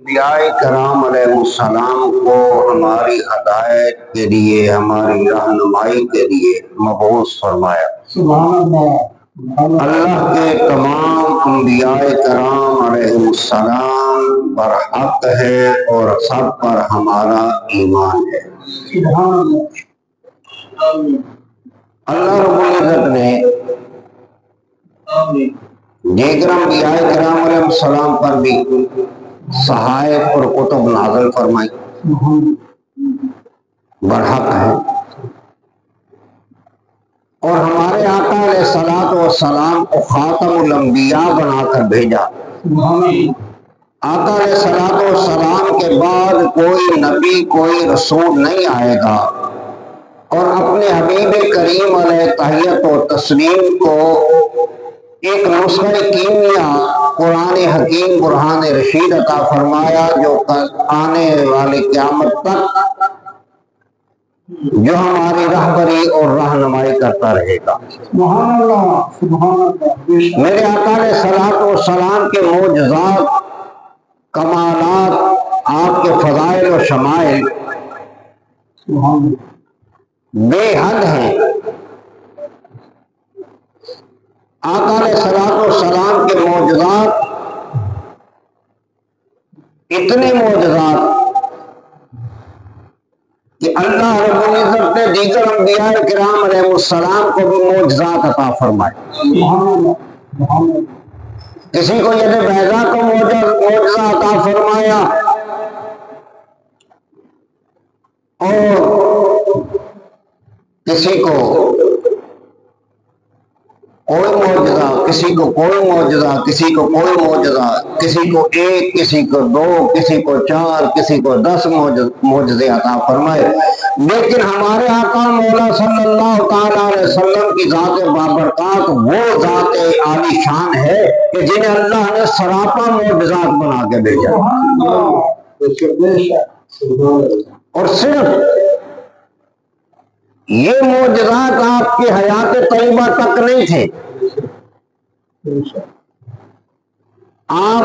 انبیاء کرام علیہ السلام کو ہماری ہدایت کے لیے، ہماری رہنمائی کے لیے مبعوث فرمایا۔ سبحان اللہ۔ اللہ کے تمام انبیاء کرام علیہ السلام برحق ہے اور سب پر ہمارا ایمان ہے۔ سبحان اللہ۔ اللہ رب العزت نے دیگر انبیاء کرام علیہ السلام پر بھی صحائف اور کتب نازل فرمائی، برحق ہے، اور ہمارے آقا علیہ الصلوۃ والسلام کو خاتم الانبیاء بنا کر بھیجا۔ آقا علیہ الصلوۃ والسلام کے بعد کوئی نبی، کوئی رسول نہیں آئے گا، اور اپنے حبیب کریم علیہ تحیت و تسلیم کو ایک نسخہ کیمیا قرآن حکیم برہان رشید عطا فرمایا، جو آنے والے قیامت تک جو ہماری رہبری اور رہنمائی کرتا رہے گا۔ سبحان اللہ، سبحان اللہ۔ میرے آقا علیہ الصلوۃ والسلام کے معجزات، کمالات، آپ کے فضائل و شمائل بے حد ہیں۔ آقا علیہ الصلوۃ والسلام کے معجزات، اتنے معجزات کہ اللہ رب العزت نے دیگر انبیاء کرام علیہ السلام کو بھی معجزات عطا فرمائے۔ کسی کو ید بیضا کو معجزہ عطا فرمایا، اور کسی کو کوئی معجزہ، کسی کو کوئی معجزہ، کسی کو کوئی معجزہ، کسی کو ایک، کسی کو دو، کسی کو چار، کسی کو 10 معجزے عطا فرمائے۔ لیکن ہمارے آقا مولا صلی اللہ تعالیٰ علیہ وسلم کی ذات بابرکات وہ ذات عالی شان ہے کہ جنہیں اللہ نے سراپا معجزات بنا کے بھیجا، اور صرف یہ معجزات آپ کی حیات طیبہ تک نہیں تھے، آپ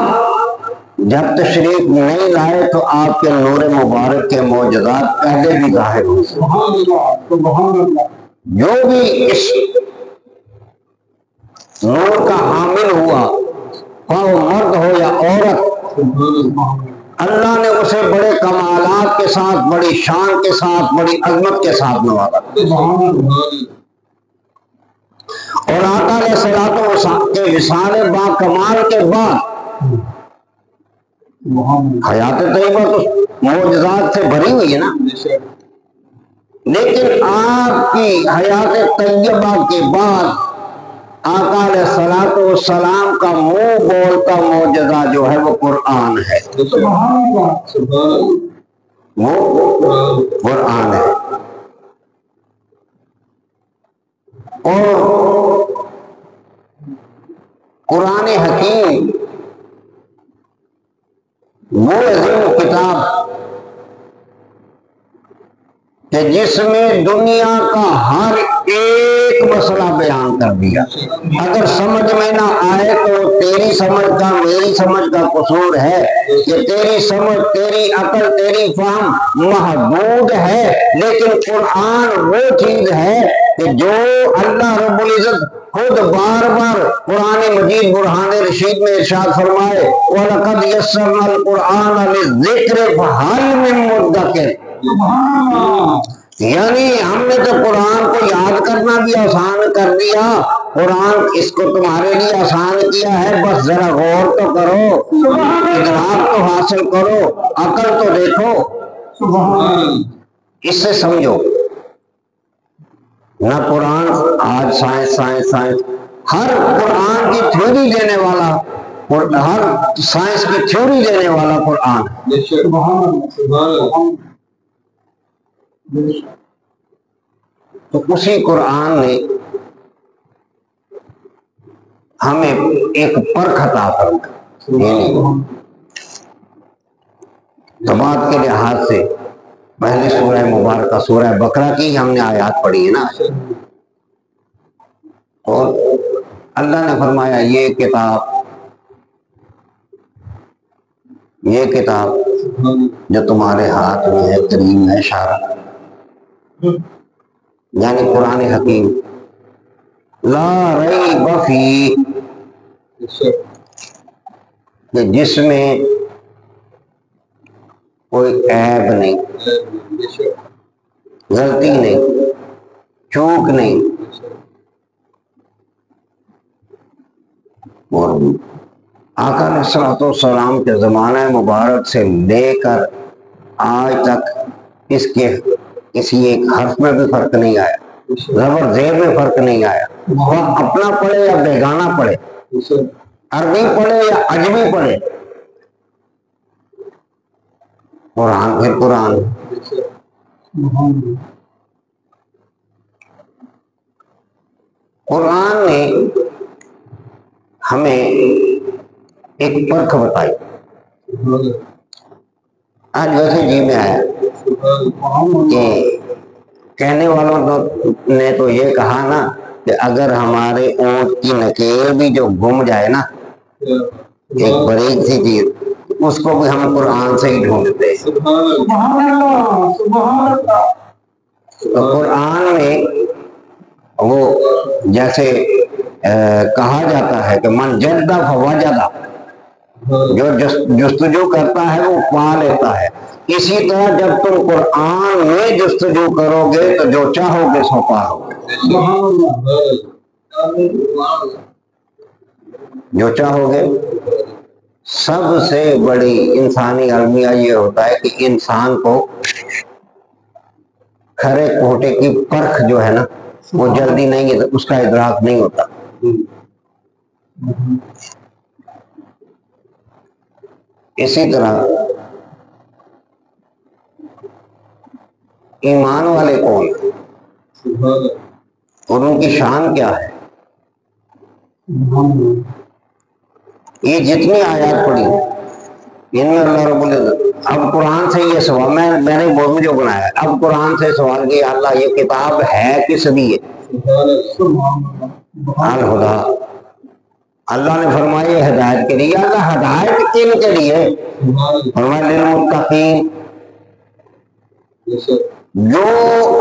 جب تشریف نہیں لائے تو آپ کے نور مبارک کے معجزات پہلے بھی ظاہر ہوئے۔ جو بھی اس نور کا حامل ہوا، خواہ وہ مرد ہو یا عورت، اللہ نے اسے بڑے کمالات کے ساتھ، بڑی شان کے ساتھ، بڑی عظمت کے ساتھ نوازا۔ اور آقا علیہ الصلوۃ کے وصال با کمال کے بعد حیات طیبہ تو معجزات سے بھری ہوئی ہے نا، لیکن آپ کی حیات طیبہ کے بعد آقا علیہ الصلوۃ والسلام کا منہ بولتا معجزہ جو ہے وہ قرآن ہے، وہ قرآن ہے۔ اور قرآن حکیم وہ عظیم کتاب کہ جس میں دنیا کا ہر ایک مسئلہ بیان کر دیا۔ اگر سمجھ میں نہ آئے تو تیری سمجھ کا، میری سمجھ کا قصور ہے کہ تیری سمجھ، تیری عقل، تیری فہم محدود ہے، لیکن قرآن وہ چیز ہے کہ جو اللہ رب العزت خود بار بار قرآن مجید برہان رشید میں ارشاد فرمائے، وَلَقَدْ يَسَّرْنَا الْقُرْآنَ لِلذِّكْرِ فَهَلْ مِن مُدَّكِرٍ۔ یعنی ہم نے تو قرآن کو یاد کرنا بھی آسان کر دیا، قرآن اس کو تمہارے لیے آسان کیا ہے، بس ذرا غور تو کرو، ادراک تو حاصل کرو، عقل تو دیکھو، اس سے سمجھو۔ نہ قرآن آج سائنس ہر قرآن کی تھیوری دینے والا، ہر سائنس کی تھیوری دینے والا قرآن، تو اسی قرآن نے ہمیں ایک پرکھ عطا فرمائی۔ جماعت کے لحاظ سے پہلے سورہ مبارکہ سورہ بقرہ کی ہم نے آیات پڑھی ہے نا، اور اللہ نے فرمایا یہ کتاب یہ کتاب جو تمہارے ہاتھ میں ہے کریم ہے اشارہ، یعنی قرآن حکیم، لا ریب فی، کہ جس میں کوئی عیب نہیں، غلطی نہیں، چوک نہیں، اور آقا علیہ الصلوۃ والسلام کے زمانہ مبارک سے لے کر آج تک اس کے کسی ایک حرف میں بھی فرق نہیں آیا، زبر زیر میں فرق نہیں آیا، وہ اپنا پڑھے یا بیگانہ پڑھے، عربی پڑھے یا عجمی پڑھے، قرآن پھر قرآن۔ قرآن نے ہمیں ایک پرکھ بتائی، آج ویسے جی میں آیا کہ کہنے والوں نے تو یہ کہا نا کہ اگر ہمارے اونٹ کی نکیل بھی جو گم جائے نا، ایک باریک سی چیز، اس کو بھی ہم قرآن سے ہی ڈھونڈتے ہیں۔ تو قرآن میں وہ جیسے کہا جاتا ہے کہ من جدہ فوجدہ، جو جستجو کرتا ہے وہ پا لیتا ہے، اسی طرح جب تم قرآن میں جستجو کرو گے تو جو چاہو گے سو پاؤ گے، جو چاہو گے۔ سب سے بڑی انسانی المیہ یہ ہوتا ہے کہ انسان کو کھرے کوٹے کی پرکھ جو ہے نا وہ جلدی نہیں ہے، اس کا ادراک نہیں ہوتا۔ اسی طرح ایمان والے کون ہیں اور ان کی شان کیا ہے، یہ جتنی آیات پڑھی ان میں اللہ رب العزت اب قرآن سے یہ سوال، میں نے موضوع جو بنایا، اب قرآن سے سوال کیا اللہ یہ کتاب ہے کس لیے؟ الہدا، اللہ نے فرمایا ہدایت کے لیے، اللہ ہدایت کن کے لیے؟ فرمایا للمتقین، جو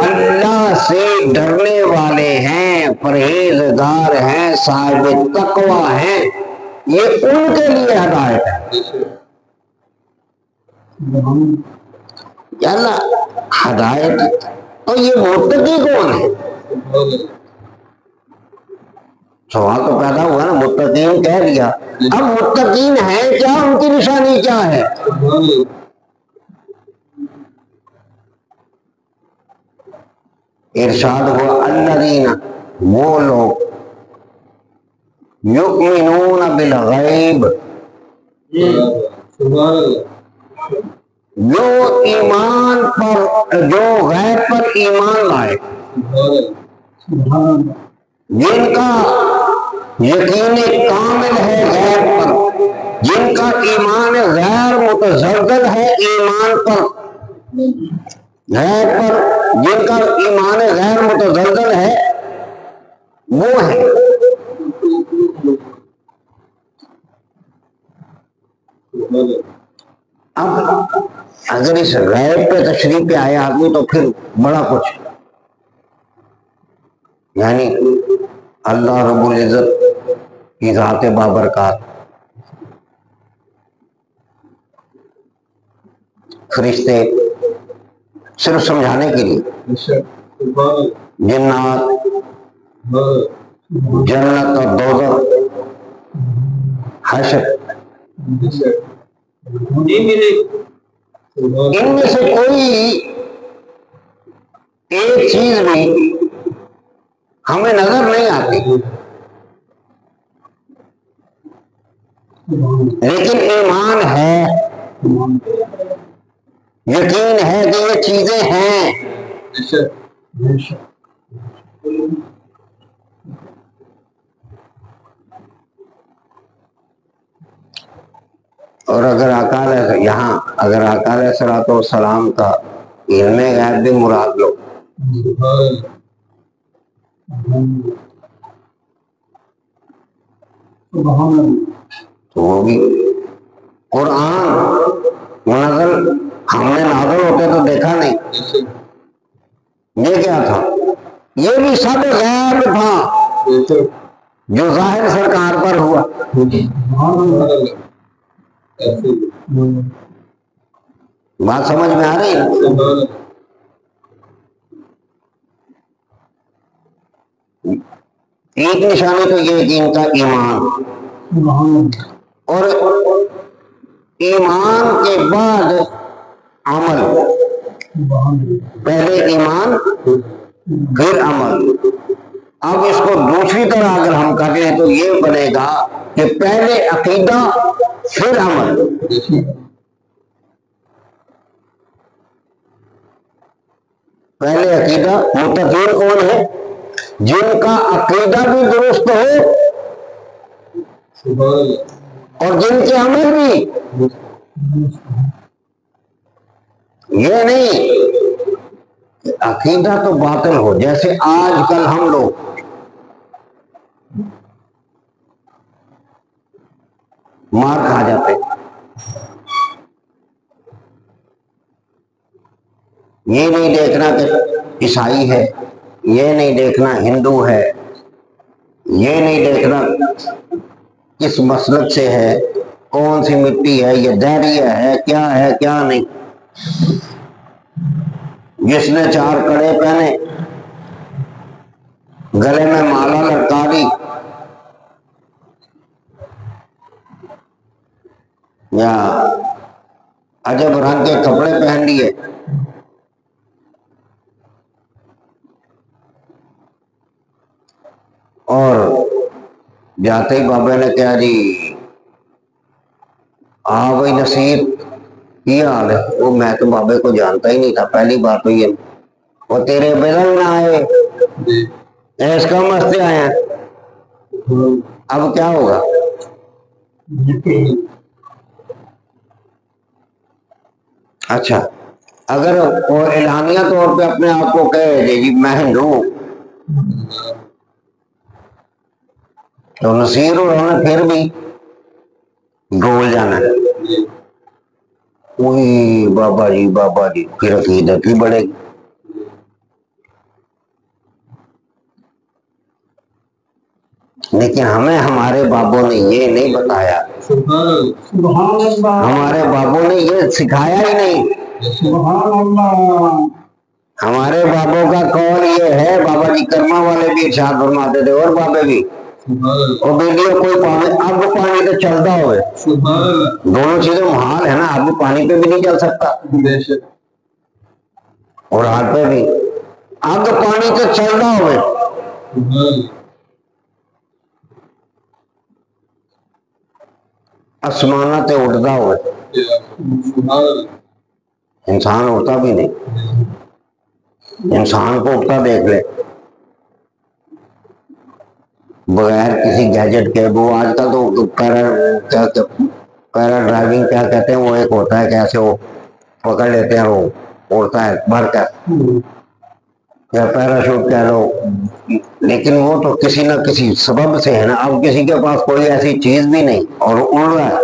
اللہ سے ڈرنے والے ہیں، پرہیزگار ہیں، صاحب تقوی ہیں، یہ ان کے لیے ہدایت ہے۔ یا اللہ ہدایت، اور یہ متقی کون ہے؟ سوال تو پیدا ہوا نا، متقین کہہ دیا، اب متقین ہیں کیا، ان کی نشانی کیا ہے؟ ارشاد ہوا الذین، وہ لوگ یؤمنون بالغیب، جو ایمان پر، جو غیب پر ایمان لائے، جن کا یقین کامل ہے غیب پر، جن کا ایمان غیر متزلزل ہے ایمان پر، غیب پر جن کا ایمان غیر متزلزل ہے وہ ہے۔ اب اگر اس غیب پہ تشریف پہ آیا آدمی تو پھر بڑا کچھ، یعنی اللہ رب العزت کی ذات بابرکات، فرشتے صرف سمجھانے کے لیے، جنات، جنت اور دوزخ، حشر، ان میں سے کوئی ایک چیز بھی ہمیں نظر نہیں آتی، لیکن ایمان ہے، یقین ہے کہ یہ چیزیں ہیں۔ اور اگر یہاں اگر آقا علیہ الصلوۃ والسلام کا علم غیب بھی مراد لو تو وہ بھی قرآن ہم نے نازل ہوتے تو دیکھا نہیں. یہ کیا تھا؟ یہ بھی سب غیب تھا جو ظاہر سرکار پر ہوا. بات سمجھ میں آ رہی ہے؟ ایک نشانی تو یہ کہ ان کا ایمان، اور ایمان کے بعد عمل. پہلے ایمان پھر عمل. اب اس کو دوسری طرح اگر ہم کہیں تو یہ بنے گا کہ پہلے عقیدہ پھر عمل. پہلے عقیدہ. متقین کون ہے؟ جن کا عقیدہ بھی درست ہو اور جن کے عمل بھی. یہ نہیں عقیدہ تو باطل ہو، جیسے آج کل ہم لوگ مار کھا جاتے. یہ نہیں دیکھنا کہ عیسائی ہے، یہ نہیں دیکھنا ہندو ہے، یہ نہیں دیکھنا کس مسلک سے ہے، کون سی مٹی ہے، یہ دہریہ ہے کیا نہیں. جس نے 4 کڑے پہنے، گلے میں مالا لٹکا دی، یا عجب رنگ کے کپڑے پہن لیے، اور جاتے ہی بابے نے کہا جی بھائی نصیر کیا حال ہے. وہ میں تو بابے کو جانتا ہی نہیں تھا، پہلی بار تو یہ وہ تیرے بدل نہ آئے اس کا مستے آئے ہیں. اب کیا ہوگا؟ اچھا اگر وہ اعلانیہ طور پہ اپنے آپ کو کہے جی میں ہندو ہوں تو نصیر اور انہوں نے پھر بھی گول جانا ہے. وہی بابا جی پھر عقیدت بھی بڑھے گی. لیکن ہمیں ہمارے بابوں نے یہ نہیں بتایا، ہمارے بابوں نے یہ سکھایا ہی نہیں. ہمارے بابوں کا قول یہ ہے، بابا جی کرما والے بھی ارشاد فرماتے تھے اور بابے بھی، اور بیٹیوں کوئی پانی اب پانی تو چلتا ہوئے، دونوں چیزیں محال ہے نا. اب پانی پہ بھی نہیں چل سکتا اور ہاتھ پہ بھی. اب پانی تو چلتا ہوئے، آسمانہ تے اڑتا ہوئے، انسان اڑتا بھی نہیں. انسان کو اٹھتا دیکھ لے بغیر کسی گیجٹ کے. وہ آج کل تو پیرا ڈرائیونگ کیا کہتے ہیں، وہ ایک ہوتا ہے کہ ایسے وہ پکڑ لیتے ہیں، وہ اڑتا ہے بھر کر، یا پیراشوٹ کہہ لو. لیکن وہ تو کسی نہ کسی سبب سے ہے نا. اب کسی کے پاس کوئی ایسی چیز بھی نہیں اور اڑ رہا ہے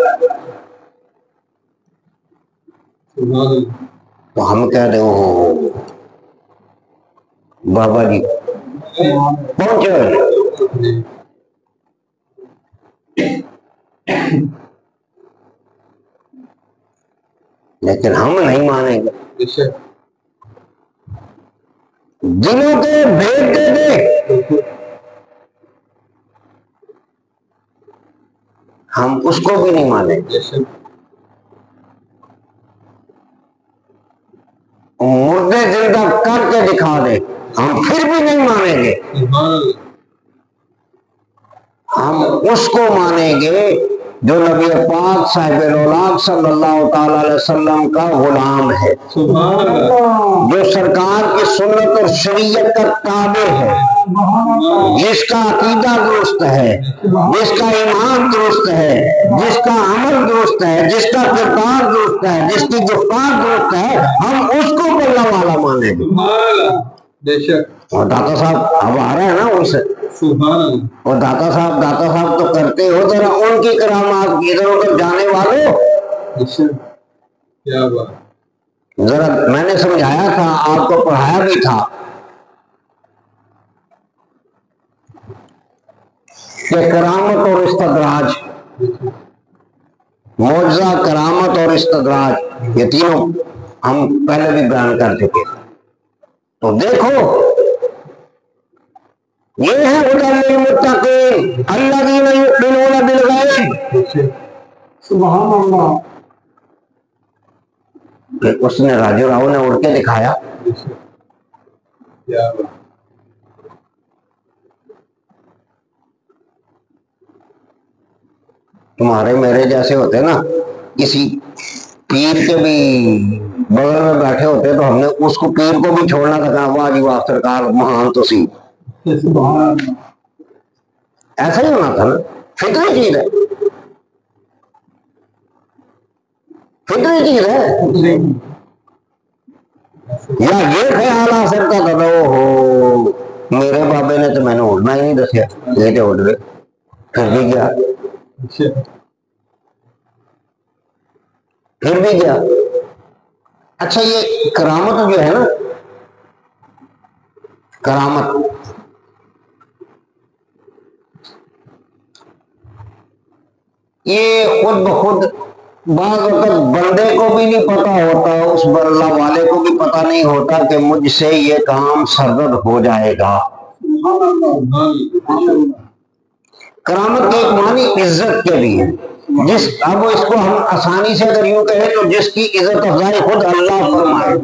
تو ہم کہہ رہے ہو بابا جی پہنچے. لیکن ہم نہیں مانیں گے. دلوں کے بھید دے دے ہم اس کو بھی نہیں مانیں گے. مردے زندہ کر کے دکھا دے ہم پھر بھی نہیں مانیں گے. ہم اس کو مانیں گے جو نبی پاک صاحب الاولاد صلی اللہ تعالی علیہ وسلم کا غلام ہے، جو سرکار کی سنت اور شریعت کا تابع ہے، جس کا عقیدہ درست ہے، جس کا ایمان درست ہے، جس کا عمل درست ہے، جس کا کردار درست ہے، جس کی گفتار درست ہے. ہم اس کو اللہ والا مانیں گے. اور داتا صاحب اب آ رہا ہے نا ان سے، اور داتا صاحب تو کرتے ہو ذرا ان کی کرامات ادھر ادھر جانے والوں. ذرا میں نے سمجھایا تھا، آپ کو پڑھایا بھی تھا کہ کرامت اور استدراج، معجزہ، کرامت اور استدراج، یہ تینوں ہم پہلے بھی بیان کر چکے۔ تو دیکھو یہ ہے ہدی للمتقین الذین یؤمنون بالغیب۔ سبحان اللہ، اس نے راجو راؤ نے اڑ کے دکھایا۔ تمہارے میرے جیسے ہوتے نا، کسی پیر کے بھی بغل میں بیٹھے ہوتے تو ہم نے اس کو پیر کو بھی چھوڑنا تھا، کہا واہ جی واہ سرکار مہان تو سی، ایسا ہی ہونا تھا نا، فطری چیز ہے، فطری چیز ہے۔ یا یہ خیال آ سکتا تھا تو ہو میرے بابے نے تو میں نے اڑنا ہی نہیں دسیا، یہ تو اڑ گئے، پھر بھی گیا، پھر بھی گیا۔ اچھا یہ کرامت جو ہے نا، کرامت یہ خود بخود بعض وقت بندے کو بھی نہیں پتا ہوتا، اس اللہ والے کو بھی پتا نہیں ہوتا کہ مجھ سے یہ کام سرزد ہو جائے گا۔ کرامت کے ایک معنی عزت کے بھی ہے، جس اب اس کو ہم آسانی سے اگر یوں کہیں تو جس کی عزت افزائی خود اللہ فرمائے۔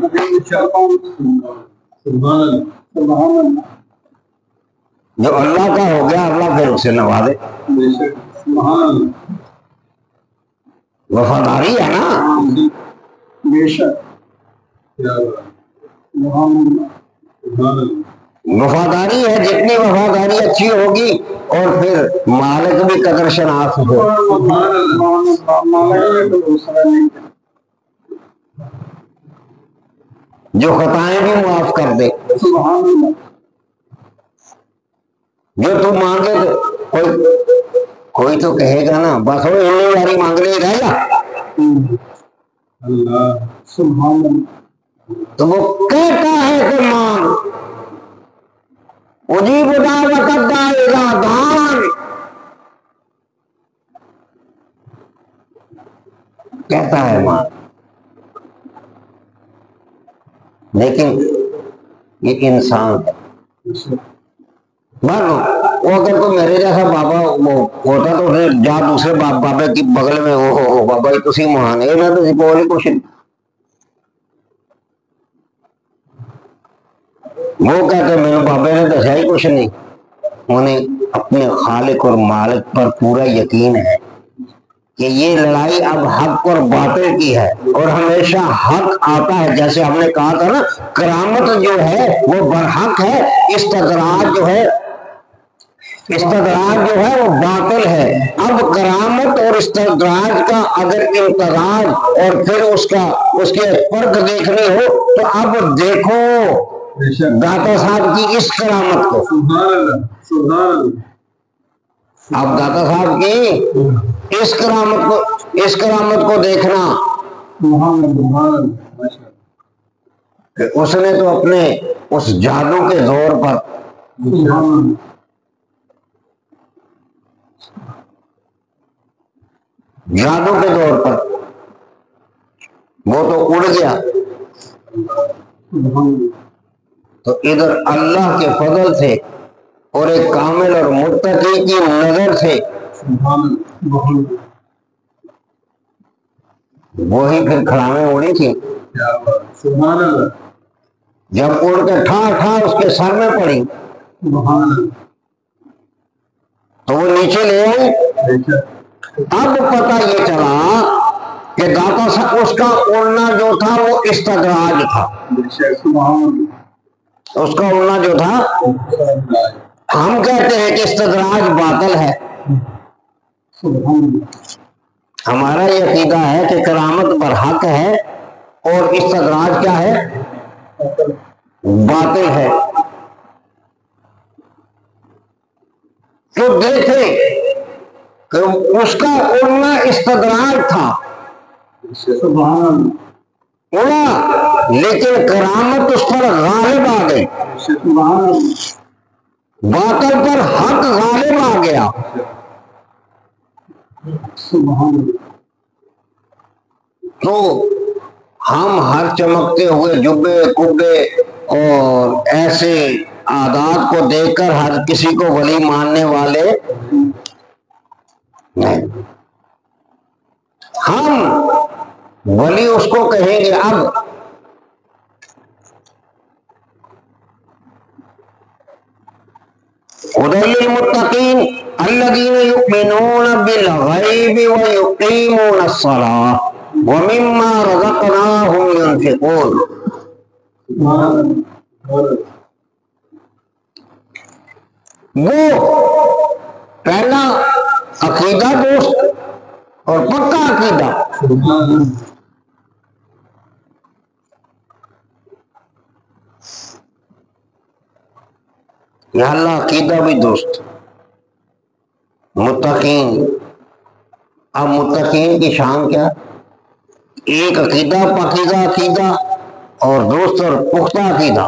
جو اللہ کا ہو گیا اللہ پھر اسے نوازے، وفاداری ہے نا، وفاداری ہے، جتنی وفاداری اچھی ہوگی اور پھر مالک بھی قدر شناس ہو، جو خطائیں بھی معاف کر دے، جو تو مانگے تو کوئی تو کہے گا نا بس وہ اتنی باری مانگ لے رہے گا، تو وہ کہتا ہے کہ مانگ، اجیب دعوت الداعی اذا دعان، کہتا ہے مانگ۔ لیکن یہ انسان وہ اگر تو میرے جیسا بابا وہ ہوتا تو پھر جا دوسرے بابے کی بغل میں ہو بابا جی تسی مہان ہے نا، تسی بول ہی کچھ نہیں، وہ کہتے میرے بابے نے دسیا ہی کچھ نہیں، انہیں اپنے خالق اور مالک پر پورا یقین ہے کہ یہ لڑائی اب حق اور باطل کی ہے اور ہمیشہ حق آتا ہے۔ جیسے ہم نے کہا تھا نا کرامت جو ہے وہ برحق ہے، استدراج جو ہے وہ باطل ہے۔ اب کرامت اور استدراج کا اگر امتزاج اور پھر اس کے فرق دیکھنی ہو تو اب دیکھو داتا صاحب کی اس کرامت کو، اب داتا صاحب کی اس کرامت کو دیکھنا کہ اس نے تو اپنے اس جادو کے زور پر وہ تو اڑ گیا، تو ادھر اللہ کے فضل سے اور ایک کامل اور متقی کی نظر سے وہی پھر کھڑاویں اڑی تھی، جب اڑ کے ٹھا اس کے سر میں پڑی تو وہ نیچے لے آئی۔ اب پتہ یہ چلا کہ داتا صاحب اس کا اڑنا جو تھا وہ استدراج تھا، اس کا اڑنا جو تھا، ہم کہتے ہیں کہ استدراج باطل ہے، ہمارا یہ عقیدہ ہے کہ کرامت برحق ہے اور استدراج کیا ہے، باطل ہے۔ تو دیکھیں کہ اس کا اڑنا استدراج تھا، اڑا لیکن کرامت اس پر غالب آ گئی، باطل پر حق غالب آ گیا۔ تو ہم ہر چمکتے ہوئے جبے کبے اور ایسے عادات کو دیکھ کر ہر کسی کو ولی ماننے والے نہیں، ہم ولی اس کو کہیں گے۔ اب هدى للمتقين الذين يؤمنون بالغيب ويقيمون الصلاة ومما رزقناهم ينفقون۔ وہ پہلا عقیدہ دوست اور پکا عقیدہ، یا اللہ عقیدہ بھی درست، متقین۔ اب متقین کی شان کیا؟ ایک عقیدہ پاکیزہ عقیدہ اور درست اور پختہ عقیدہ،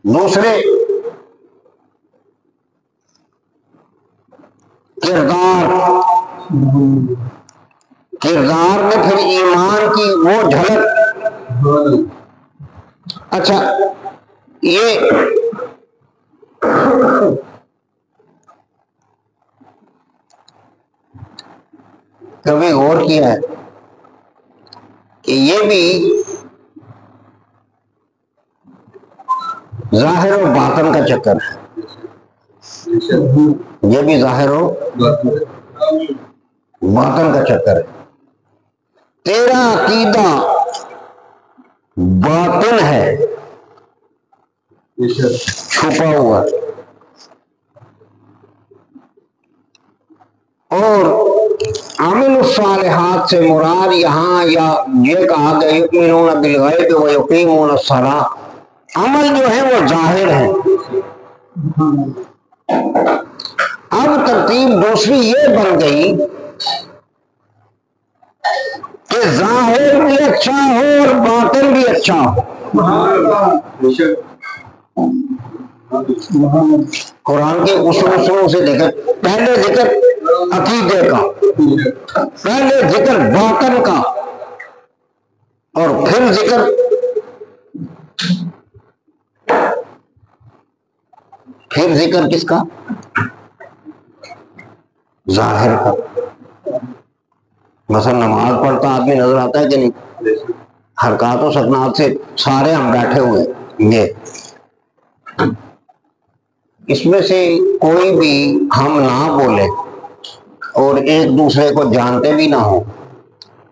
دوسرے کردار میں پھر ایمان کی وہ جھلک۔ اچھا، یہ کبھی غور کیا ہے کہ یہ بھی ظاہر و باطن کا چکر ہے، یہ بھی ظاہر و باطن کا چکر ہے۔ تیرا عقیدہ باطن ہے، چھپا ہوا، اور عامل الصالحات سے مراد یہاں یا یہ کہا گیا یؤمنون بالغیب ویقیمون الصلاۃ، عمل جو ہے وہ ظاہر ہے۔ اب ترتیب دوسری یہ بن گئی کہ ظاہر بھی اچھا ہو اور باطن بھی اچھا ہو۔ قرآن کے اصولوں سے دیکھیں، پہلے ذکر عقیدے کا، پہلے ذکر باطن کا، اور پھر ذکر کس کا؟ ظاہر کا۔ مثلا نماز پڑھتا آدمی نظر آتا ہے کہ نہیں؟ حرکات و سکنات سے سارے ہم بیٹھے ہوئے، یہ اس میں سے کوئی بھی ہم نہ بولے اور ایک دوسرے کو جانتے بھی نہ ہو،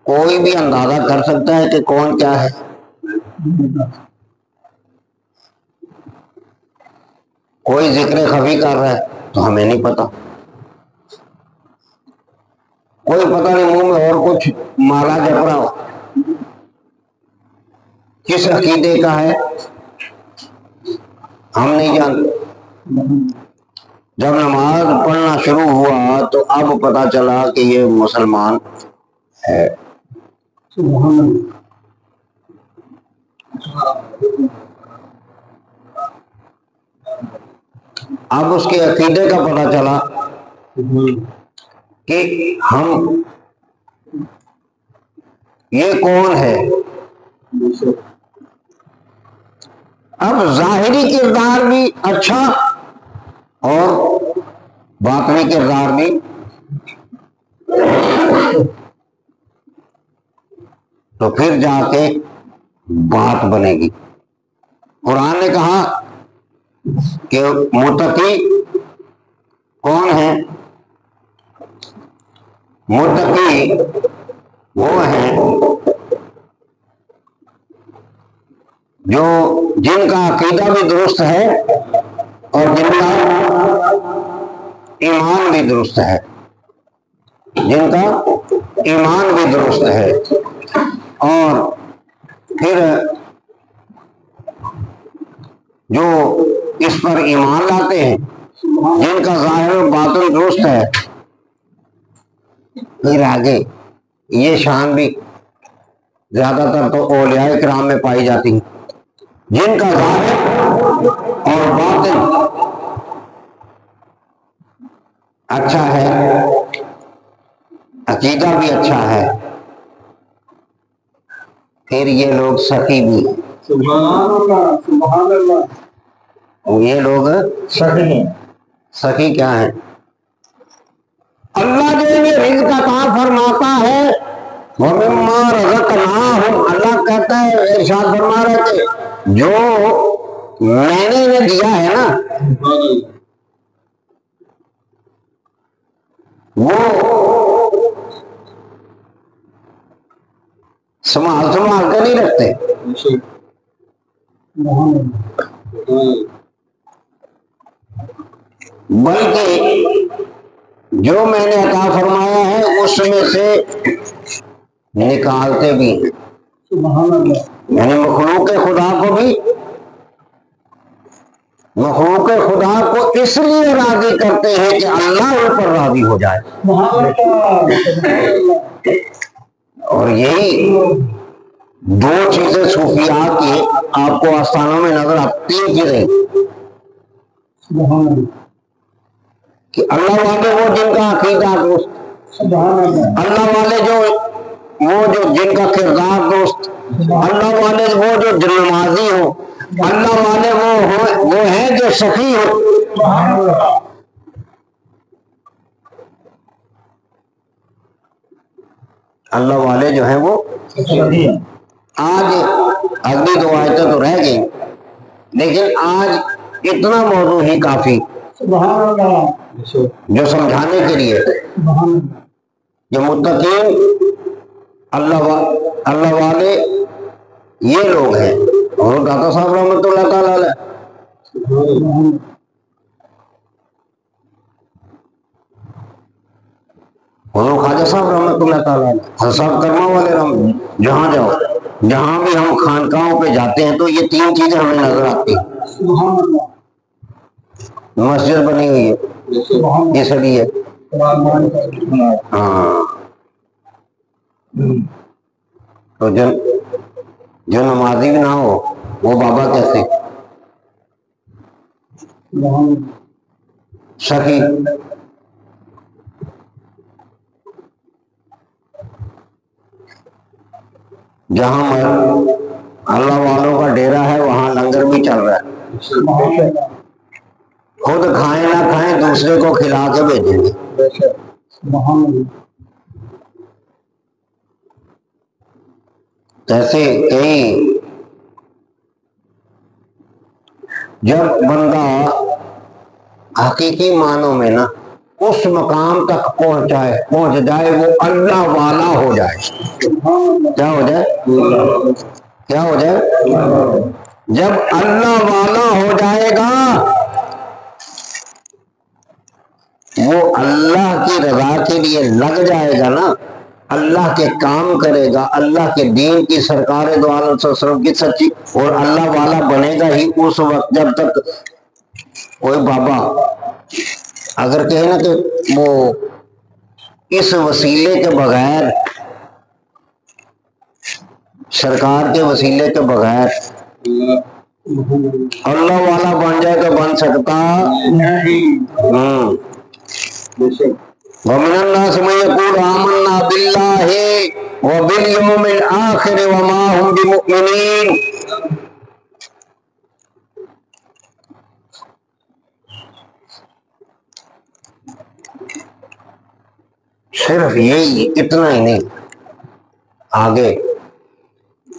کوئی بھی اندازہ کر سکتا ہے کہ کون کیا ہے؟ کوئی ذکر خفی کر رہا ہے تو ہمیں نہیں پتا، کوئی پتہ نہیں منہ میں اور کچھ مالا جپ رہا ہو، کس عقیدے کا ہے ہم نہیں جانتے۔ جب نماز پڑھنا شروع ہوا تو اب پتا چلا کہ یہ مسلمان ہے۔ اب اس کے عقیدے کا پتا چلا کہ ہم یہ کون ہے۔ اب ظاہری کردار بھی اچھا اور باطنی کردار بھی، تو پھر جا کے بات بنے گی۔ قرآن نے کہا کہ متقی کون ہے؟ متقی وہ ہیں جو جن کا عقیدہ بھی درست ہے اور جن کا ایمان بھی درست ہے، جن کا ایمان بھی درست ہے، اور پھر جو اس پر ایمان لاتے ہیں، جن کا ظاہر و باطن درست ہے، پھر آگے یہ شان بھی زیادہ تر تو اولیاء کرام میں پائی جاتی ہیں، جن کا ظاہر اور باطن اچھا ہے، عقیدہ بھی اچھا ہے، پھر یہ لوگ سخی بھی ہیں۔ سبحان اللہ، سبحان اللہ۔ یہ لوگ سخی ہیں۔ سخی کیا ہے؟ اللہ جو یہ رزق عطا فرماتا ہے، وَمِمَّا رَزَقْنَاهُمْ، اللہ کہتا ہے، ارشاد فرما رہے کہ جو میں نے انہیں دیا ہے نا، وہ سنبھال کے نہیں رکھتے، بلکہ جو میں نے عطا فرمایا ہے اس میں سے نکالتے بھی ہیں۔ سبحان اللہ۔ یعنی مخلوق خدا کو بھی، مخلوق خدا کو اس لیے راضی کرتے ہیں کہ اللہ ان پر راضی ہو جائے، سبحان اللہ۔ اور یہی دو چیزیں صوفیاء کی آپ کو آستانوں میں نظر آتی ہیں، چیزیں سبحان اللہ۔ کہ اللہ والے وہ جن کا عقیدہ درست، سبحان اللہ۔ اللہ والے جو جن کا کردار درست، اللہ والے وہ جو نمازی ہو، اللہ والے وہ ہیں جو سخی ہو۔ سبحان اللہ۔ اللہ والے جو ہیں وہ سخی ہیں۔ آج اگلی دو آیتیں تو رہ گئی، لیکن آج اتنا موضوع ہی کافی سبحان اللہ۔ جو سمجھانے کے لیے سبحان اللہ۔ جو متقین اللہ والے یہ لوگ ہیں، اور داتا صاحب رحمۃ اللہ تعالی علیہ حضور خواجہ صاحب رحمۃ اللہ تعالیٰ حساب کرما والے جہاں جاؤ، جہاں بھی ہم خانقاہوں پہ جاتے ہیں تو یہ تین چیزیں ہمیں نظر آتی ہیں۔ سبحان اللہ۔ مسجد بنی ہوئی ہے اس لیے، ہاں، تو جو نمازی بھی نہ ہو وہ بابا کیسے؟ سخی جہاں اللہ والوں کا ڈیرا ہے وہاں لنگر بھی چل رہا ہے، خود کھائیں نہ کھائیں دوسرے کو کھلا کے بھیجیں گے۔ ایسے کئی جب بندہ حقیقی معنوں میں نا اس مقام تک پہنچ جائے وہ اللہ والا ہو جائے۔ کیا ہو جائے؟ کیا ہو جائے؟ جب اللہ والا ہو جائے گا وہ اللہ کی رضا کے لیے لگ جائے گا نا، اللہ کے کام کرے گا، اللہ کے دین کی، سرکار دو عالم صلی اللہ علیہ وسلم کی سچی، اور اللہ والا بنے گا ہی اس وقت جب تک کوئی بابا اگر کہے نا کہ وہ اس وسیلے کے بغیر، سرکار کے وسیلے کے بغیر اللہ والا بن جائے تو بن سکتا نہیں۔ وَمِنَ النَّاسِ مَن يَقُولُ آمَنَّا بِاللَّهِ وَبِالْيَوْمِ الْآخِرِ وَمَا هُمْ بِمُؤْمِنِينَ۔ صرف یہی، اتنا ہی نہیں، آگے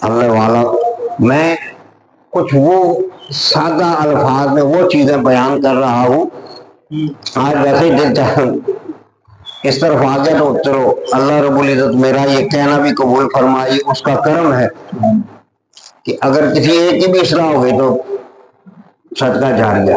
اللہ والا میں کچھ وہ سادہ الفاظ میں وہ چیزیں بیان کر رہا ہوں۔ آج ویسے ہی دل چاہتا اس طرف آ گیا تو چلو اللہ رب العزت میرا یہ کہنا بھی قبول فرمائی، اس کا کرم ہے کہ اگر کسی ایک کی بھی اصلاح ہو گئی تو صدقہ جاریہ۔